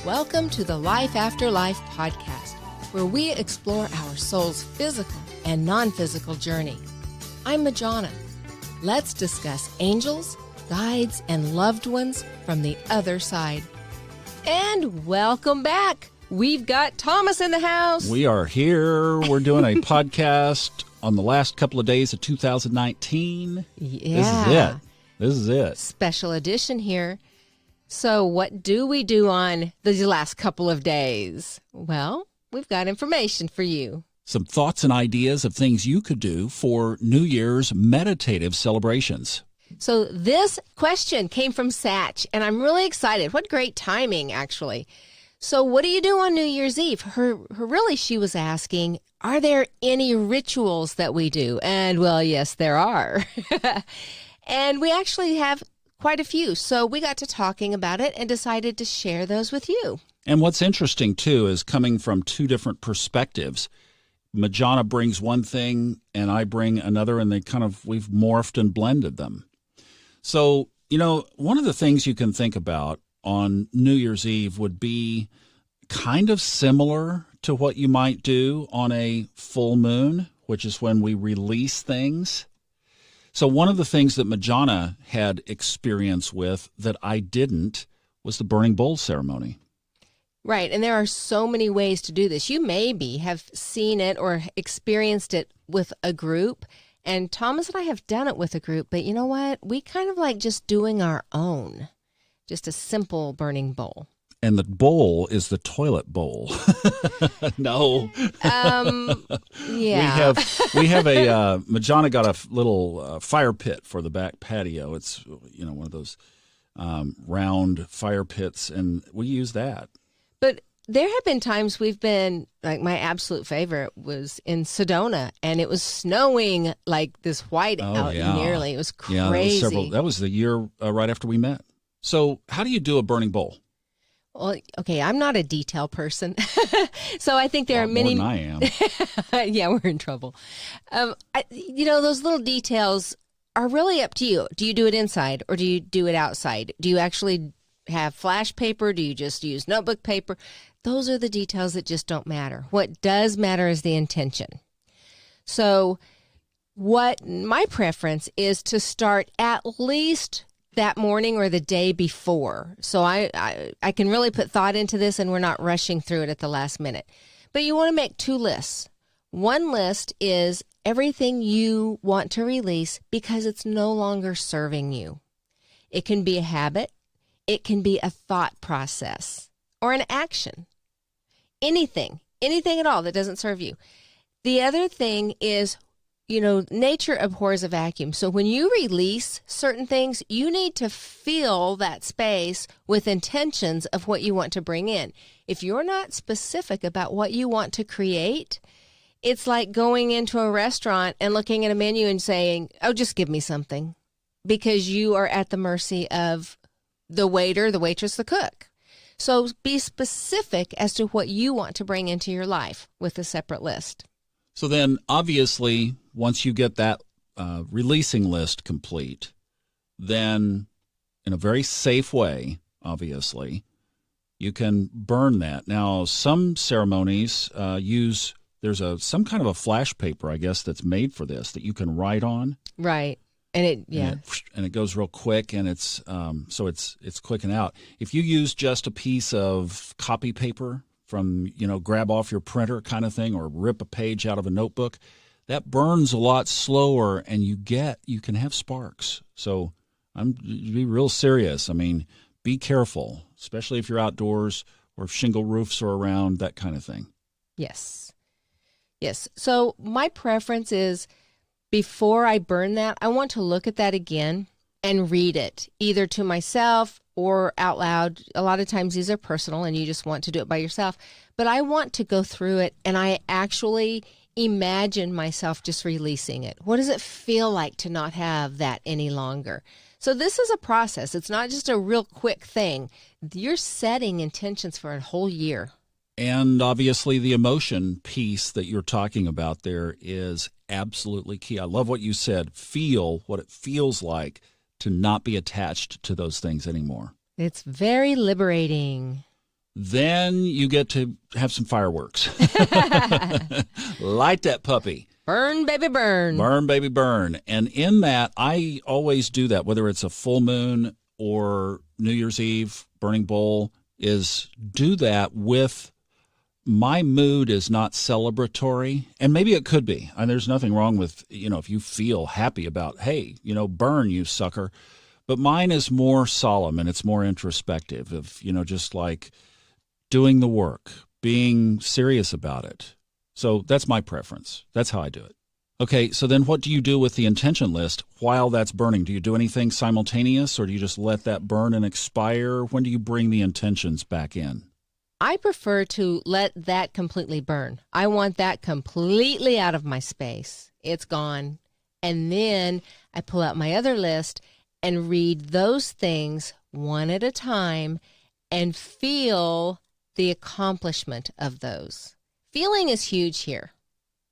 Welcome to the Life After Life podcast, where we explore our soul's physical and non-physical journey. I'm Majona. Let's discuss angels, guides, and loved ones from the other side. And welcome back. We've got Thomas in the house. We are here. We're doing a podcast on the last couple of days of 2019. Yeah. This is it. Special edition here. So what do we do on these last couple of days? Well, we've got information for you. Some thoughts and ideas of things you could do for New Year's meditative celebrations. So this question came from Satch, and I'm really excited. What great timing, actually. So what do you do on New Year's Eve? She was asking, are there any rituals that we do? And, well, yes, there are. And we actually have quite a few. So we got to talking about it and decided to share those with you. And what's interesting, too, is coming from two different perspectives. Majona brings one thing and I bring another, and we've morphed and blended them. So, one of the things you can think about on New Year's Eve would be kind of similar to what you might do on a full moon, which is when we release things. So one of the things that Majona had experience with that I didn't was the burning bowl ceremony. Right, and there are so many ways to do this. You maybe have seen it or experienced it with a group, and Thomas and I have done it with a group, but you know what? We kind of like just doing our own, just a simple burning bowl. And the bowl is the toilet bowl. No. Yeah. We have a, Majona got a little fire pit for the back patio. It's, one of those round fire pits, and we use that. But there have been times we've been, like my absolute favorite was in Sedona, and it was snowing like this white out nearly. It was crazy. Yeah, that was the year right after we met. So how do you do a burning bowl? Well, okay, I'm not a detail person, so I think there are many. More than I am. Yeah, we're in trouble. Those little details are really up to you. Do you do it inside or do you do it outside? Do you actually have flash paper? Do you just use notebook paper? Those are the details that just don't matter. What does matter is the intention. So what my preference is to start at least that morning or the day before. So I can really put thought into this, and we're not rushing through it at the last minute. But you want to make two lists. One list is everything you want to release because it's no longer serving you. It can be a habit. It can be a thought process or an action. Anything at all that doesn't serve you. The other thing is, nature abhors a vacuum. So when you release certain things, you need to fill that space with intentions of what you want to bring in. If you're not specific about what you want to create, it's like going into a restaurant and looking at a menu and saying, oh, just give me something, because you are at the mercy of the waiter, the waitress, the cook. So be specific as to what you want to bring into your life with a separate list. So then, obviously, once you get that releasing list complete, then in a very safe way, obviously, you can burn that. Now, some ceremonies there's some kind of a flash paper, I guess, that's made for this that you can write on. Right. And it goes real quick, and it's clicking out. If you use just a piece of copy paper from, grab off your printer kind of thing, or rip a page out of a notebook, that burns a lot slower, and you can have sparks. So be real serious. I mean, be careful, especially if you're outdoors or if shingle roofs are around, that kind of thing. Yes. So my preference is, before I burn that, I want to look at that again and read it, either to myself or out loud. A lot of times these are personal and you just want to do it by yourself. But I want to go through it and I actually imagine myself just releasing it. What does it feel like to not have that any longer? So this is a process. It's not just a real quick thing. You're setting intentions for a whole year. And obviously the emotion piece that you're talking about there is absolutely key. I love what you said. Feel what it feels like to not be attached to those things anymore. It's very liberating. Then you get to have some fireworks. Light that puppy. Burn, baby, burn. Burn, baby, burn. And in that, I always do that, whether it's a full moon or New Year's Eve, burning bowl, is do that with my mood is not celebratory. And maybe it could be. And there's nothing wrong with, if you feel happy about, hey, burn, you sucker. But mine is more solemn and it's more introspective of, just like doing the work, being serious about it. So that's my preference. That's how I do it. Okay, so then what do you do with the intention list while that's burning? Do you do anything simultaneous or do you just let that burn and expire? When do you bring the intentions back in? I prefer to let that completely burn. I want that completely out of my space. It's gone. And then I pull out my other list and read those things one at a time and feel the accomplishment of those. Feeling is huge here,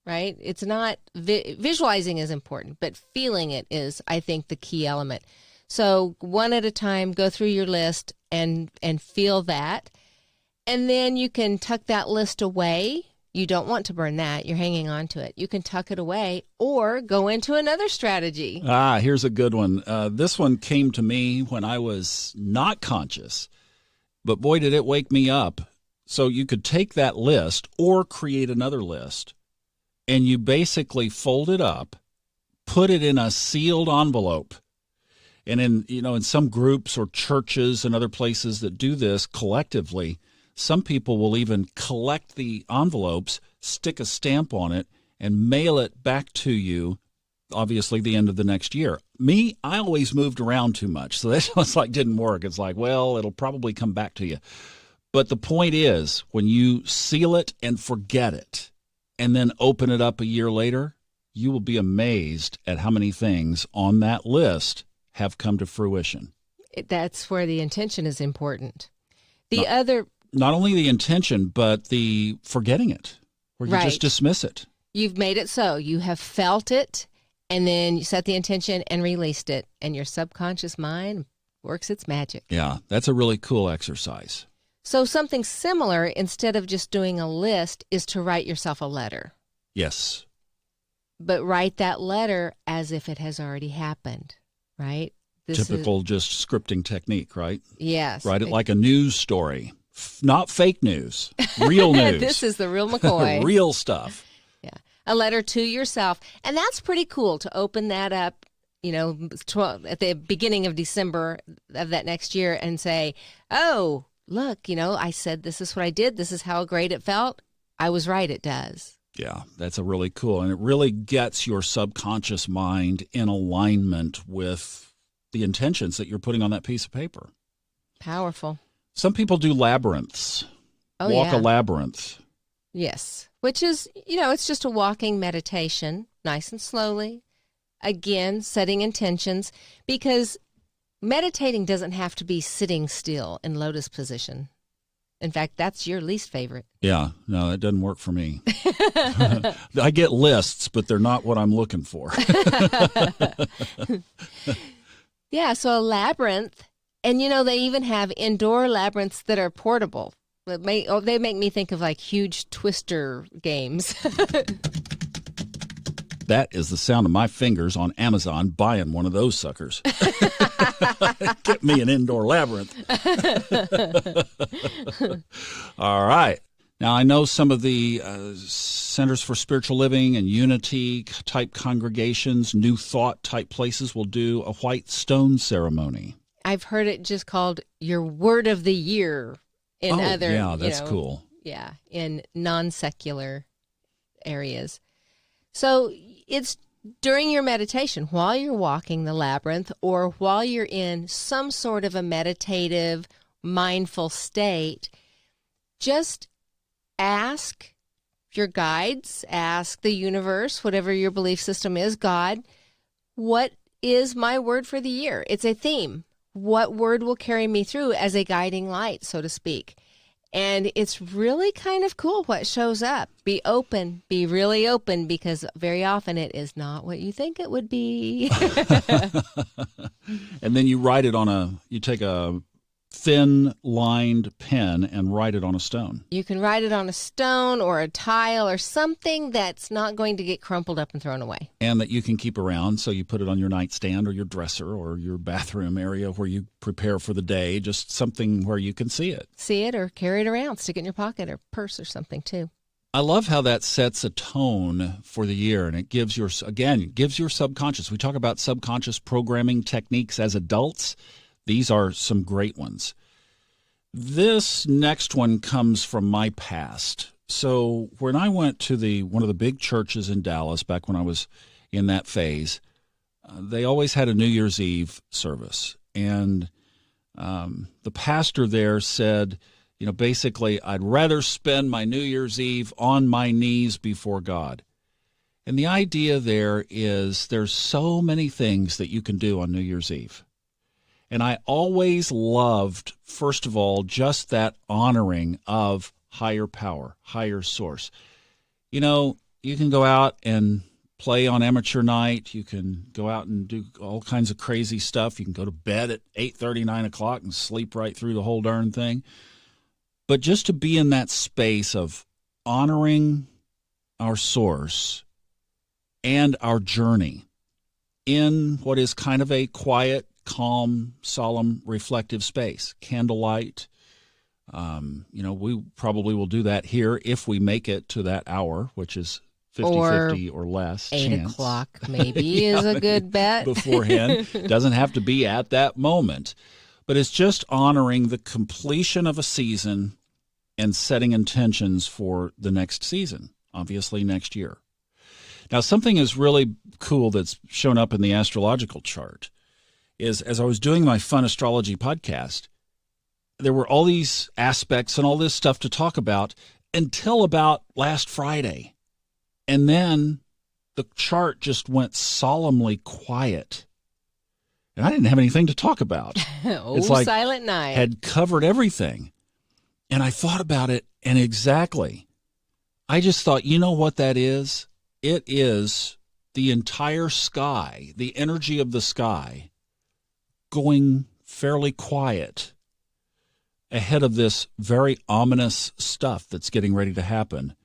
right? It's not, visualizing is important, but feeling it is, I think, the key element. So one at a time, go through your list and feel that. And then you can tuck that list away. You don't want to burn that. You're hanging on to it. You can tuck it away or go into another strategy. Here's a good one. This one came to me when I was not conscious, but boy, did it wake me up. So you could take that list or create another list, and you basically fold it up, put it in a sealed envelope. And in some groups or churches and other places that do this collectively, some people will even collect the envelopes, stick a stamp on it, and mail it back to you, obviously, the end of the next year. Me, I always moved around too much, so that just didn't work. It's like, well, it'll probably come back to you. But the point is, when you seal it and forget it, and then open it up a year later, you will be amazed at how many things on that list have come to fruition. That's where the intention is important. Not only the intention, but the forgetting it, where you just dismiss it. You've made it so. You have felt it, and then you set the intention and released it, and your subconscious mind works its magic. Yeah, that's a really cool exercise. So something similar, instead of just doing a list, is to write yourself a letter. Yes. But write that letter as if it has already happened, right? Typical just scripting technique, right? Yes. Write it like a news story. Not fake news, real news. This is the real McCoy. Real stuff. Yeah. A letter to yourself. And that's pretty cool to open that up, at the beginning of December of that next year and say, oh, look, I said this is what I did. This is how great it felt. I was right, it does. Yeah, that's a really cool. And it really gets your subconscious mind in alignment with the intentions that you're putting on that piece of paper. Powerful. Some people do labyrinths. Walk a labyrinth. Yes, which is, it's just a walking meditation, nice and slowly. Again, setting intentions, because meditating doesn't have to be sitting still in lotus position. In fact, that's your least favorite. Yeah, no, that doesn't work for me. I get lists, but they're not what I'm looking for. Yeah, so a labyrinth, and they even have indoor labyrinths that are portable. They make me think of huge twister games. That is the sound of my fingers on Amazon buying one of those suckers. Get me an indoor labyrinth. All right. Now, I know some of the Centers for Spiritual Living and Unity type congregations, New Thought type places will do a white stone ceremony. I've heard it just called your word of the year in other. Yeah, that's cool. Yeah, in non-secular areas. So it's during your meditation, while you're walking the labyrinth or while you're in some sort of a meditative, mindful state, just ask your guides, ask the universe, whatever your belief system is, God, what is my word for the year? It's a theme. What word will carry me through as a guiding light, so to speak? And it's really kind of cool what shows up. Be open, be really open, because very often it is not what you think it would be. And then you write it you take a thin-lined pen and write it on a stone. You can write it on a stone or a tile or something that's not going to get crumpled up and thrown away. And that you can keep around, so you put it on your nightstand or your dresser or your bathroom area where you prepare for the day, just something where you can see it. See it or carry it around, stick it in your pocket or purse or something too. I love how that sets a tone for the year, and it gives your subconscious. We talk about subconscious programming techniques as adults. These are some great ones. This next one comes from my past. So when I went to one of the big churches in Dallas back when I was in that phase, they always had a New Year's Eve service. And the pastor there said, basically, I'd rather spend my New Year's Eve on my knees before God. And the idea there is there's so many things that you can do on New Year's Eve. And I always loved, first of all, just that honoring of higher power, higher source. You can go out and play on amateur night. You can go out and do all kinds of crazy stuff. You can go to bed at 8:30, 9 o'clock and sleep right through the whole darn thing. But just to be in that space of honoring our source and our journey in what is kind of a quiet, calm, solemn, reflective space, candlelight. We probably will do that here if we make it to that hour, which is 50-50 or less 8 chance. o'clock maybe is a good bet. Beforehand. Doesn't have to be at that moment. But it's just honoring the completion of a season and setting intentions for the next season, obviously next year. Now, something is really cool that's shown up in the astrological chart is, as I was doing my Fun Astrology podcast, there were all these aspects and all this stuff to talk about until about last Friday. And then the chart just went solemnly quiet. And I didn't have anything to talk about. It's like Silent Night. Had covered everything. And I thought about it, and exactly. I just thought, you know what that is? It is the entire sky, the energy of the sky, going fairly quiet ahead of this very ominous stuff that's getting ready to happen,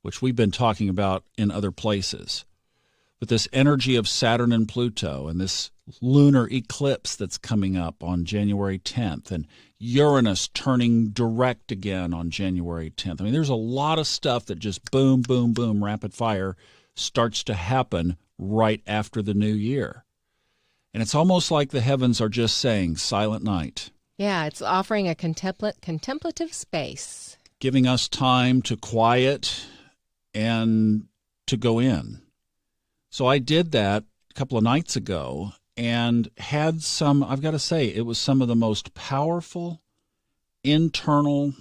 which we've been talking about in other places. But this energy of Saturn and Pluto and this lunar eclipse that's coming up on January 10th and Uranus turning direct again on January 10th. I mean, there's a lot of stuff that just boom, boom, boom, rapid fire starts to happen right after the new year. And it's almost like the heavens are just saying, silent night. Yeah, it's offering a contemplative space. Giving us time to quiet and to go in. So I did that a couple of nights ago and had I've got to say, it was some of the most powerful, internal,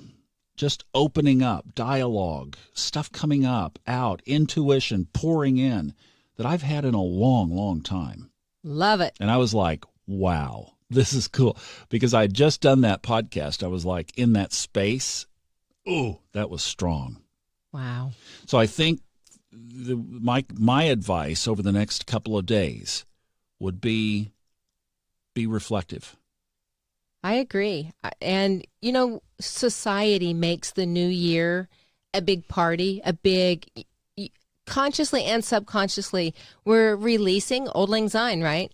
just opening up, dialogue, stuff coming up, out, intuition pouring in that I've had in a long, long time. Love it. And I was like, wow, this is cool. Because I had just done that podcast. I was like in that space. Oh, that was strong. Wow. So I think my advice over the next couple of days would be reflective. I agree. And, society makes the new year a big party, consciously and subconsciously, we're releasing Old Lang Syne, right?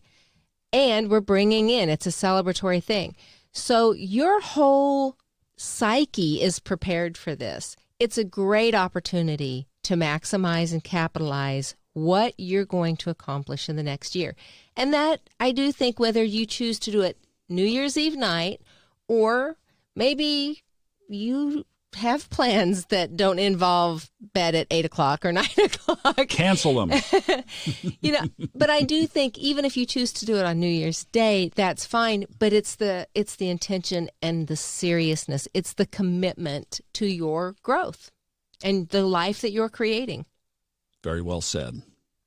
And we're bringing in, it's a celebratory thing. So your whole psyche is prepared for this. It's a great opportunity to maximize and capitalize what you're going to accomplish in the next year. And that, I do think, whether you choose to do it New Year's Eve night, or maybe you have plans that don't involve bed at 8 o'clock or 9 o'clock. Cancel them. But I do think even if you choose to do it on New Year's Day, that's fine. But it's the intention and the seriousness. It's the commitment to your growth and the life that you're creating. Very well said.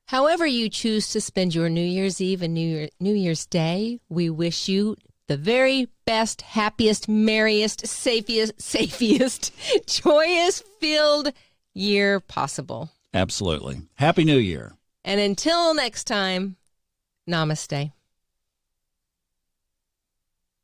However you choose to spend your New Year's Eve and New Year's Day, we wish you the very best, happiest, merriest, safest, joyous-filled year possible. Absolutely. Happy New Year. And until next time, namaste.